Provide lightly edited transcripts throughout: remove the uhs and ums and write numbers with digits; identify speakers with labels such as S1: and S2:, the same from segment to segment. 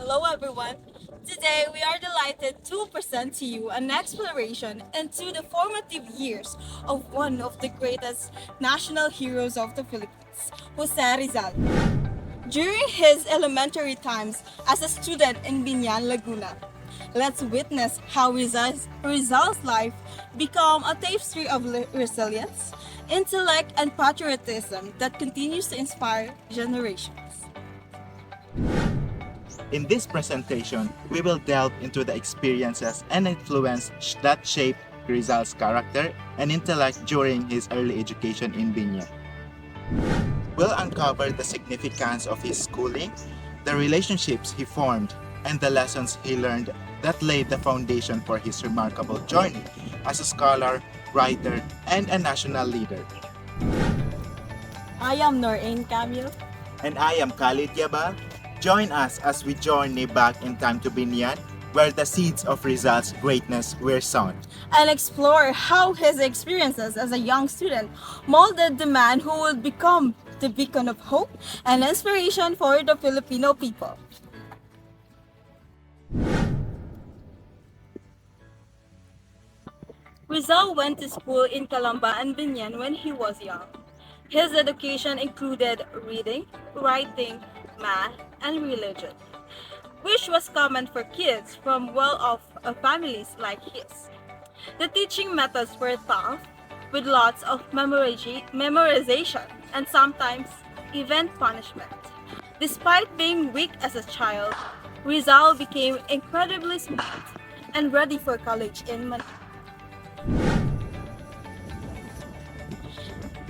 S1: Hello everyone. Today we are delighted to present to you an exploration into the formative years of one of the greatest national heroes of the Philippines, Jose Rizal. During his elementary times as a student in Binian, Laguna, let's witness how Rizal's life became a tapestry of resilience, intellect, and patriotism that continues to inspire generations.
S2: In this presentation, we will delve into the experiences and influence that shaped Rizal's character and intellect during his early education in Binian. We'll uncover the significance of his schooling, the relationships he formed, and the lessons he learned that laid the foundation for his remarkable journey as a scholar, writer, and a national leader.
S1: I am Nur-ain Camille.
S2: And I am Khalid Yaba. Join us as we journey back in time to Binian, where the seeds of Rizal's greatness were sown.
S1: And explore how his experiences as a young student molded the man who would become the beacon of hope and inspiration for the Filipino people. Rizal went to school in Calambâ and Biñán when he was young. His education included reading, writing, math, and religion, which was common for kids from well-off families like his. The teaching methods were tough, with lots of memorization and sometimes even punishment. Despite being weak as a child, Rizal became incredibly smart and ready for college in Manila.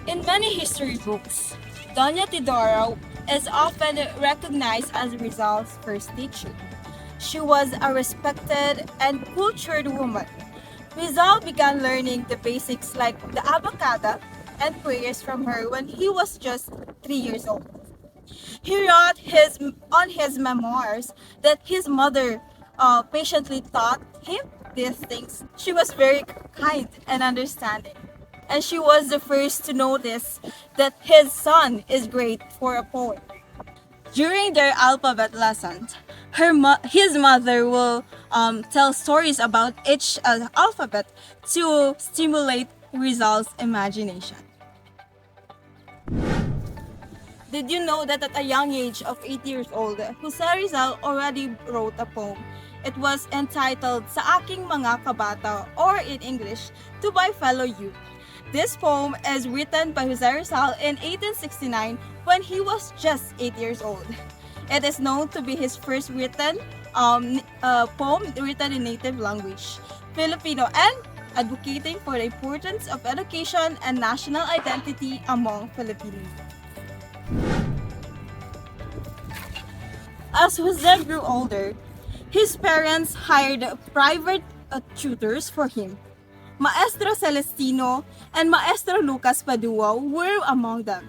S1: In many history books, Doña Tidora is often recognized as Rizal's first teacher. She was a respected and cultured woman. Rizal began learning the basics like the abacada and prayers from her when he was just 3 years old. He wrote on his memoirs that his mother patiently taught him these things. She was very kind and understanding, and she was the first to notice that his son is great for a poet. During their alphabet lesson, his mother will tell stories about each alphabet to stimulate Rizal's imagination. Did you know that at a young age of 8 years old, Jose Rizal already wrote a poem? It was entitled Sa Aking Mga Kabata, or in English, To My Fellow Youth. This poem is written by Jose Rizal in 1869 when he was just 8 years old. It is known to be his first written poem written in native language, Filipino, and advocating for the importance of education and national identity among Filipinos. As Jose grew older, his parents hired private tutors for him. Maestro Celestino and Maestro Lucas Padua were among them.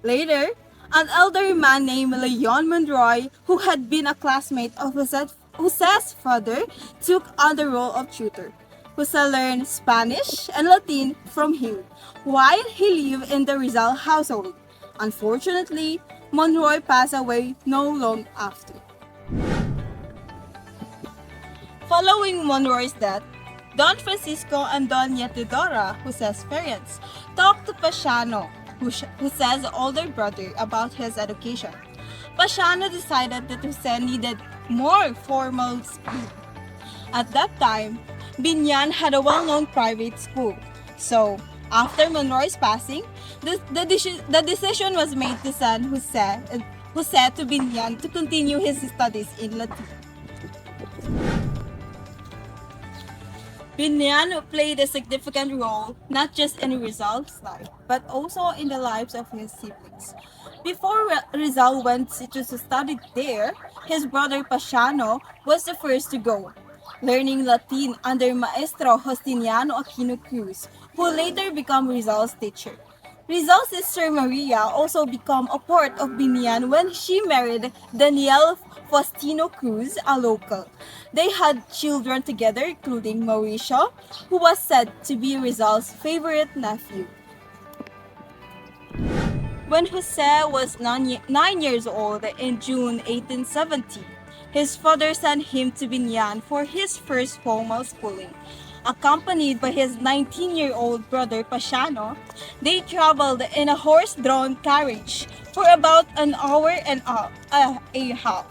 S1: Later, an elderly man named Leon Monroy, who had been a classmate of Jose's father, took on the role of tutor. Jose learned Spanish and Latin from him while he lived in the Rizal household. Unfortunately, Monroy passed away no long after. Following Monroy's death, Don Francisco and Doña Tidora, Jose's parents, talked to Pasiano, Jose's older brother, about his education. Pasiano decided that Jose needed more formal school. At that time, Binian had a well-known private school. So, after Monroy's passing, the decision was made to send Jose to Binian to continue his studies in Latin. Binian played a significant role not just in Rizal's life, but also in the lives of his siblings. Before Rizal went to study there, his brother Pasiano was the first to go, learning Latin under Maestro Justiniano Aquino Cruz, who later became Rizal's teacher. Rizal's sister Maria also became a part of Binian when she married Daniel Faustino Cruz, a local. They had children together, including Mauricio, who was said to be Rizal's favorite nephew. When Jose was 9 years old in June 1870, His father sent him to Binian for his first formal schooling. Accompanied by his 19-year-old brother Pasiano, they traveled in a horse-drawn carriage for about an hour and a half.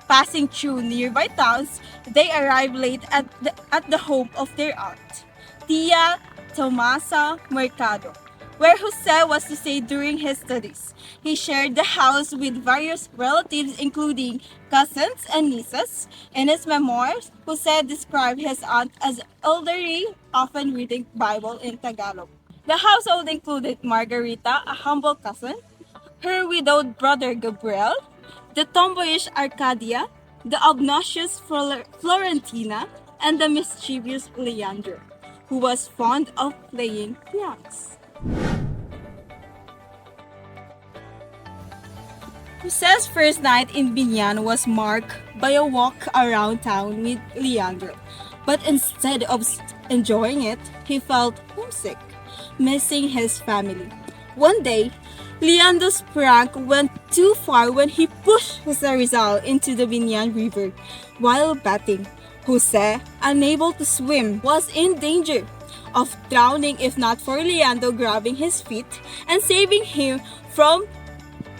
S1: Passing through nearby towns, they arrived late at the home of their aunt, Tia Tomasa Mercado, where Jose was to stay during his studies. He shared the house with various relatives, including cousins and nieces. In his memoirs, Jose described his aunt as elderly, often reading Bible in Tagalog. The household included Margarita, a humble cousin, her widowed brother Gabriel, the tomboyish Arcadia, the obnoxious Florentina, and the mischievous Leandro, who was fond of playing pranks. Jose's first night in Binian was marked by a walk around town with Leandro. But instead of enjoying it, he felt homesick, missing his family. One day, Leandro's prank went too far when he pushed Jose Rizal into the Binian River while bathing. Jose, unable to swim, was in danger of drowning if not for Leandro grabbing his feet and saving him from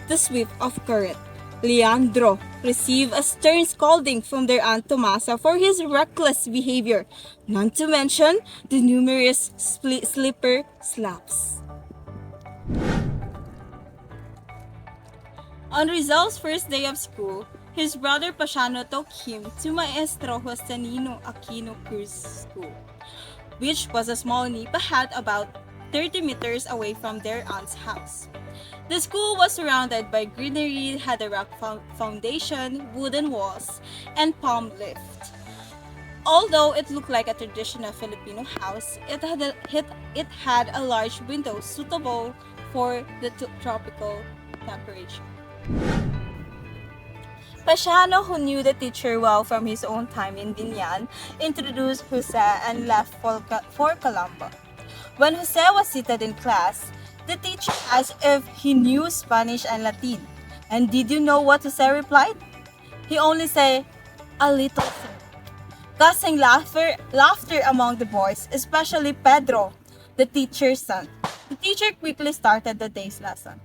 S1: the sweep of current. Leandro received a stern scolding from their Aunt Tomasa for his reckless behavior, not to mention the numerous slipper slaps. On Rizal's first day of school, his brother Pasiano took him to Maestro Jostanino Aquino Cruz School, which was a small nipa hut about 30 meters away from their aunt's house. The school was surrounded by greenery, had a rock foundation, wooden walls, and palm leaf. Although it looked like a traditional Filipino house, it had a large window suitable for the tropical temperature. Pasiano, who knew the teacher well from his own time in Binian, introduced Jose and left for Calambâ. When Jose was seated in class, the teacher asked if he knew Spanish and Latin. And did you know what Jose replied? He only said, "A little," causing laughter among the boys, especially Pedro, the teacher's son. The teacher quickly started the day's lesson.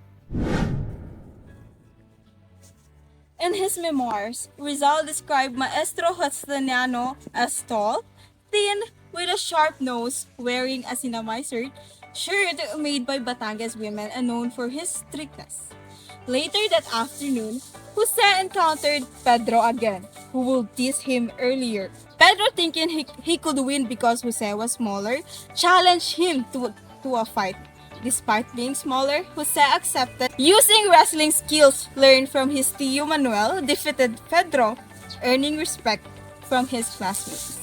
S1: In his memoirs, Rizal described Maestro Justiniano as tall, thin, with a sharp nose, wearing a sinamay shirt made by Batangas women and known for his strictness. Later that afternoon, Jose encountered Pedro again, who would tease him earlier. Pedro, thinking he could win because Jose was smaller, challenged him to a fight. Despite being smaller, Jose accepted. Using wrestling skills learned from his Tio Manuel, defeated Pedro, earning respect from his classmates.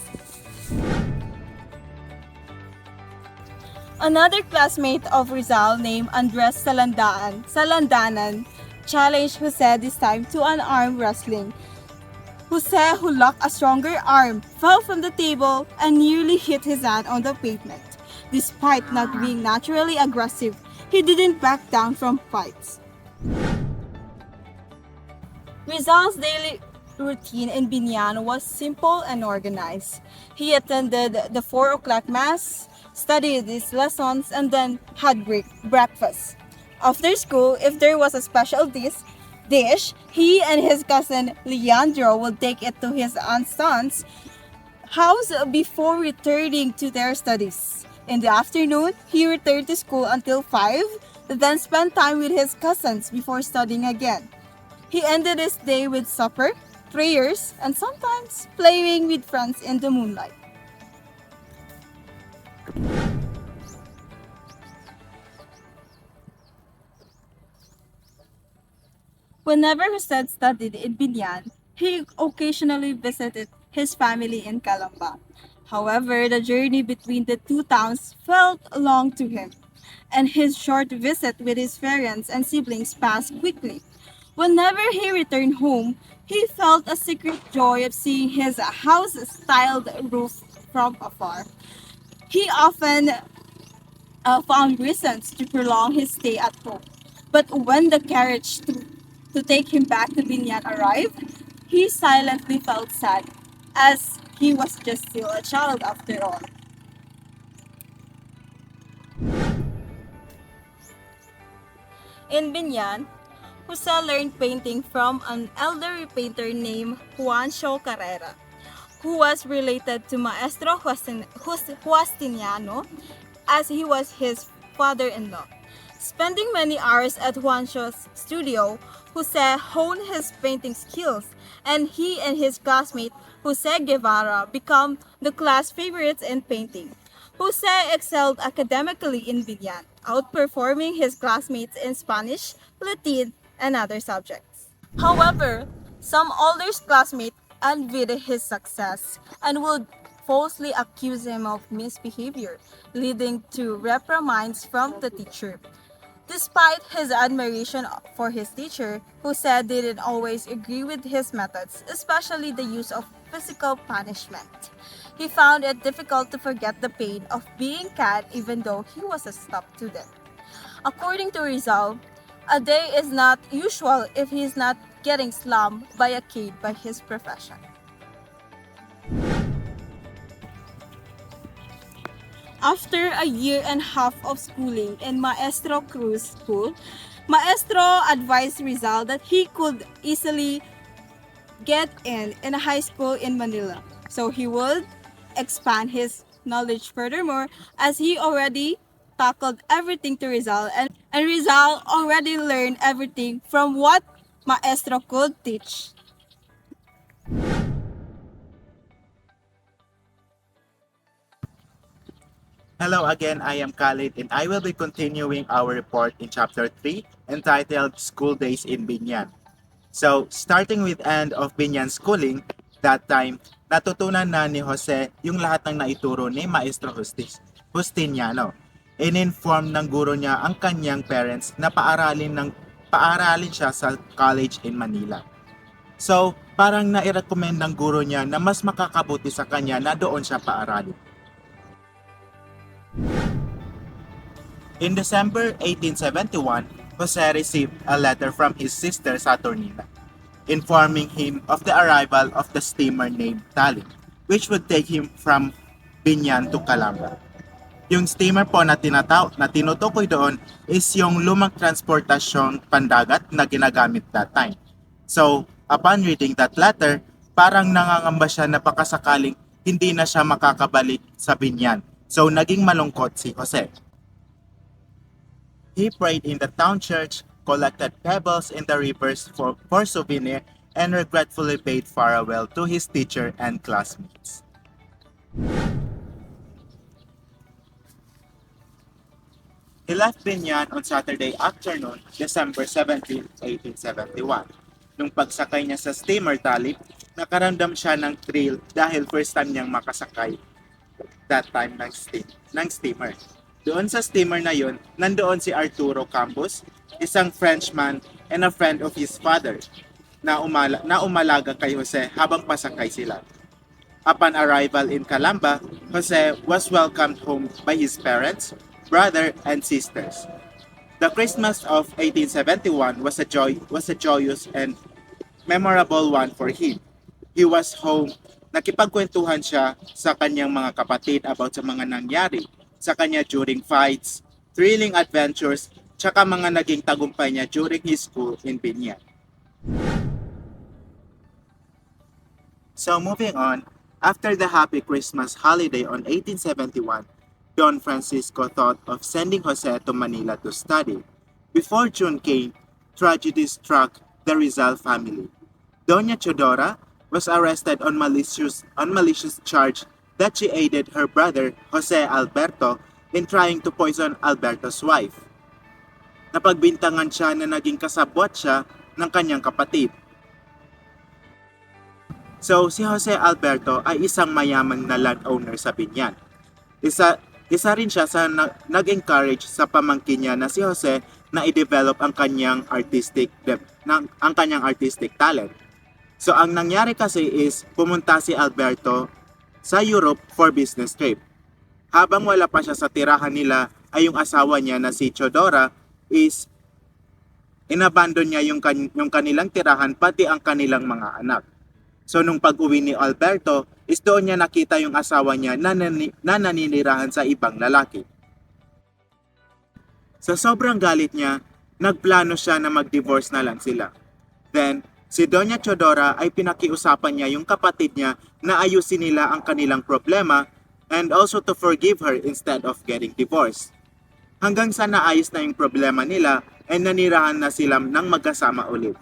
S1: Another classmate of Rizal named Andres Salandanan challenged Jose this time to an arm wrestling. Jose, who lacked a stronger arm, fell from the table and nearly hit his hand on the pavement. Despite not being naturally aggressive, he didn't back down from fights. Rizal's daily routine in Binian was simple and organized. He attended the 4 o'clock mass, studied his lessons, and then had breakfast. After school, if there was a special dish, he and his cousin Leandro would take it to his aunt's son's house before returning to their studies. In the afternoon, he returned to school until 5, then spent time with his cousins before studying again. He ended his day with supper, prayers, and sometimes playing with friends in the moonlight. Whenever Jose studied in Binian, he occasionally visited his family in Calambâ. However, the journey between the two towns felt long to him, and his short visit with his parents and siblings passed quickly. Whenever he returned home, he felt a secret joy of seeing his house-styled roof from afar. He often found reasons to prolong his stay at home. But when the carriage to take him back to Binian arrived, he silently felt sad, as he was just still a child after all. In Binian, Jose learned painting from an elderly painter named Juancho Carrera, who was related to Maestro Justiniano, as he was his father-in-law. Spending many hours at Juancho's studio, Jose honed his painting skills, and he and his classmate Jose Guevara become the class favorites in painting. Jose excelled academically in Binian, outperforming his classmates in Spanish, Latin, and other subjects. However, some older classmates envied his success and would falsely accuse him of misbehavior, leading to reprimands from the teacher. Despite his admiration for his teacher, who said didn't always agree with his methods, especially the use of physical punishment. He found it difficult to forget the pain of being cat even though he was a top student. According to Rizal, a day is not usual if he is not getting slammed by a kid by his profession. After a year and a half of schooling in Maestro Cruz School, Maestro advised Rizal that he could easily get in a high school in Manila. So he would expand his knowledge furthermore, as he already tackled everything to Rizal, and Rizal already learned everything from what Maestro could teach.
S2: Hello again, I am Khalid and I will be continuing our report in Chapter 3 entitled School Days in Binian. So, starting with end of Binian schooling, that time, natutunan na ni Jose yung lahat ng naituro ni Maestro Justiniano. In-inform ng guro niya ang kanyang parents na paaralin siya sa college in Manila. So, parang nai-recommend ng guro niya na mas makakabuti sa kanya na doon siya paaralin. In December 1871, Jose received a letter from his sister Saturnina, informing him of the arrival of the steamer named Tallinn, which would take him from Binian to Calambâ. Yung steamer po na tinutukoy doon is yung lumang transportasyong pandagat na ginagamit that time. So, upon reading that letter, parang nangangamba siya na pakasakaling hindi na siya makakabalik sa Binian. So, naging malungkot si Jose. He prayed in the town church, collected pebbles in the rivers for souvenir, and regretfully bade farewell to his teacher and classmates. He left Binian on Saturday afternoon, December 17, 1871. Nung pagsakay niya sa steamer Tallinn, nakaramdam siya ng thrill dahil first time niyang makasakay that time ng steamer. Doon sa steamer na yun, nandoon si Arturo Campos, isang Frenchman and a friend of his father, na umalaga kay Jose habang pasakay sila. Upon arrival in Calambâ, Jose was welcomed home by his parents, brother, and sisters. The Christmas of 1871 was a joyous and memorable one for him. He was home, nakipagkwentuhan siya sa kanyang mga kapatid about sa mga nangyari sa kanya during fights, thrilling adventures, tsaka mga naging tagumpay niya during his school in Binian. So moving on, after the happy Christmas holiday on 1871, Don Francisco thought of sending Jose to Manila to study. Before June came, tragedy struck the Rizal family. Doña Chodora was arrested on malicious charge that she aided her brother, Jose Alberto, in trying to poison Alberto's wife. Napagbintangan siya na naging kasabwat siya ng kanyang kapatid. So, si Jose Alberto ay isang mayamang na landowner sa Binian. Isa rin siya sa nag-encourage sa pamangkin niya na si Jose na i-develop ang kanyang artistic talent. So, ang nangyari kasi is pumunta si Alberto sa Europe for business trip. Habang wala pa siya sa tirahan nila, ay yung asawa niya na si Chodora is inabandon niya yung kanilang tirahan pati ang kanilang mga anak. So nung pag-uwi ni Alberto, is doon niya nakita yung asawa niya na naninirahan sa ibang lalaki. Sa sobrang galit niya, nagplano siya na mag-divorce na lang sila. Then, si Doña Chodora ay pinakiusapan niya yung kapatid niya na ayusin nila ang kanilang problema and also to forgive her instead of getting divorced. Hanggang sa naayos na yung problema nila and nanirahan na sila ng magkasama ulit.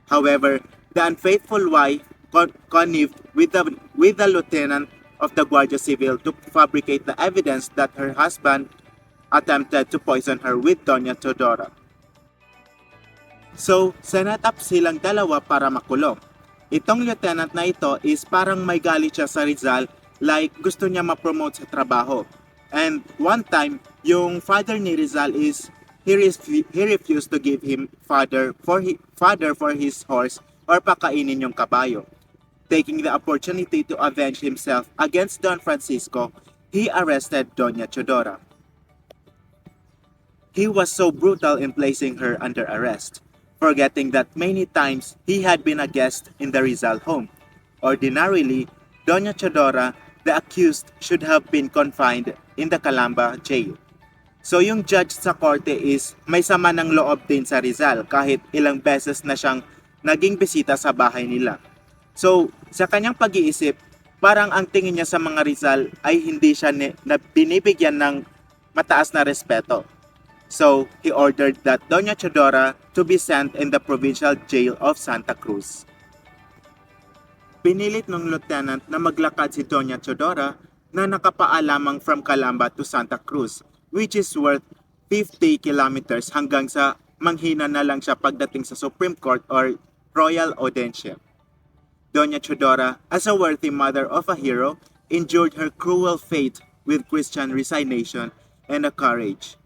S2: However, the unfaithful wife connived with the lieutenant of the Guardia Civil to fabricate the evidence that her husband attempted to poison her with Doña Teodora. So, set up silang dalawa para makulong. Itong lieutenant na ito is parang may galit siya sa Rizal, like gusto niya ma-promote sa trabaho. And one time, yung father ni Rizal is he refused to give him fodder for his horse or pakainin yung kabayo. Taking the opportunity to avenge himself against Don Francisco, he arrested Doña Teodora. He was so brutal in placing her under arrest, forgetting that many times he had been a guest in the Rizal home. Ordinarily, Doña Teodora, the accused, should have been confined in the Calambâ jail. So yung judge sa korte is may sama ng loob din sa Rizal kahit ilang beses na siyang naging bisita sa bahay nila. So sa kanyang pag-iisip, parang ang tingin niya sa mga Rizal ay hindi siya na binibigyan ng mataas na respeto. So, he ordered that Doña Teodora to be sent in the provincial jail of Santa Cruz. Pinilit ng lieutenant na maglakad si Doña Teodora na nakapaa lamang from Calambâ to Santa Cruz, which is worth 50 kilometers hanggang sa manghina na lang siya pagdating sa Supreme Court or Royal Audiencia. Doña Teodora, as a worthy mother of a hero, endured her cruel fate with Christian resignation and a courage.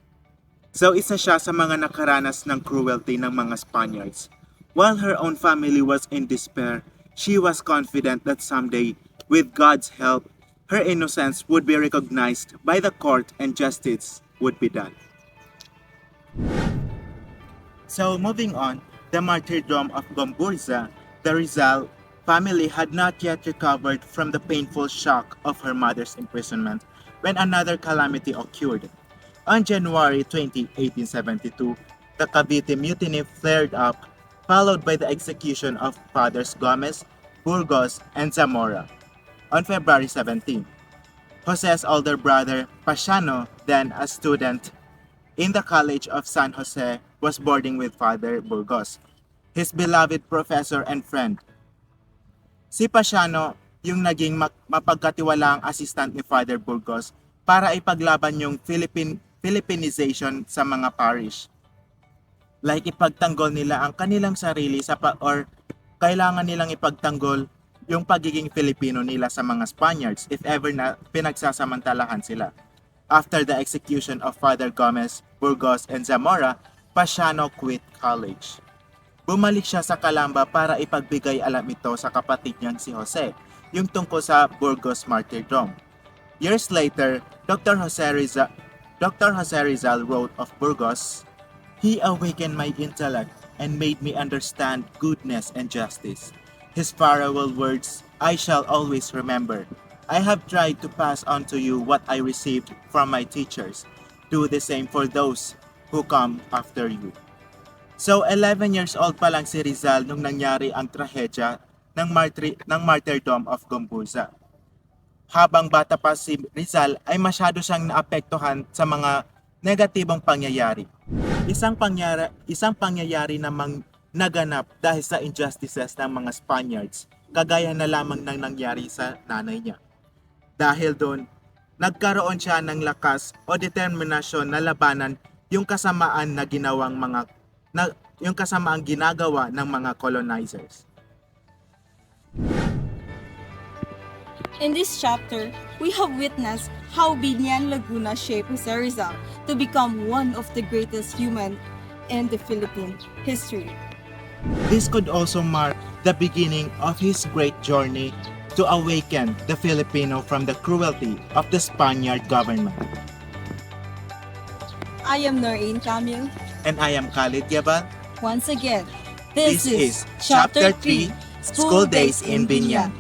S2: So isa siya sa mga nakaranas ng cruelty ng mga Spaniards. While her own family was in despair, she was confident that someday, with God's help, her innocence would be recognized by the court and justice would be done. So moving on, the martyrdom of Gomburza, the Rizal family had not yet recovered from the painful shock of her mother's imprisonment when another calamity occurred. On January 20, 1872, the Cavite Mutiny flared up, followed by the execution of Fathers Gomez, Burgos, and Zamora. On February 17, Jose's older brother, Pasiano, then a student in the College of San Jose, was boarding with Father Burgos, his beloved professor and friend. Si Pasiano yung naging mapagkatiwalaang assistant ni Father Burgos para ipaglaban yung Philippinization sa mga parish. Like ipagtanggol nila ang kanilang sarili or kailangan nilang ipagtanggol yung pagiging Filipino nila sa mga Spaniards if ever na pinagsasamantalahan sila. After the execution of Father Gomez, Burgos, and Zamora, Pasiano quit college. Bumalik siya sa Calambâ para ipagbigay alam ito sa kapatid niyang si Jose, yung tungkol sa Burgos martyrdom. Years later, Dr. Jose Rizal wrote of Burgos, "He awakened my intellect and made me understand goodness and justice. His farewell words I shall always remember. I have tried to pass on to you what I received from my teachers. Do the same for those who come after you." So 11 years old pa lang si Rizal nung nangyari ang trahedya ng martyrdom of Gomburza. Habang bata pa si Rizal ay masyado siyang naapektuhan sa mga negatibong pangyayari. Isang pangyayari namang naganap dahil sa injustices ng mga Spaniards, kagaya na lamang ng nangyari sa nanay niya. Dahil doon, nagkaroon siya ng lakas o determinasyon na labanan yung kasamaan ginagawa ng mga colonizers.
S1: In this chapter, we have witnessed how Binian Laguna shaped Jose Rizal to become one of the greatest human in the Philippine history.
S2: This could also mark the beginning of his great journey to awaken the Filipino from the cruelty of the Spaniard government.
S1: I am Nur-ain
S2: And I am Khalid Yabal.
S1: Once again, this is
S2: Chapter 3, School Days in Binian.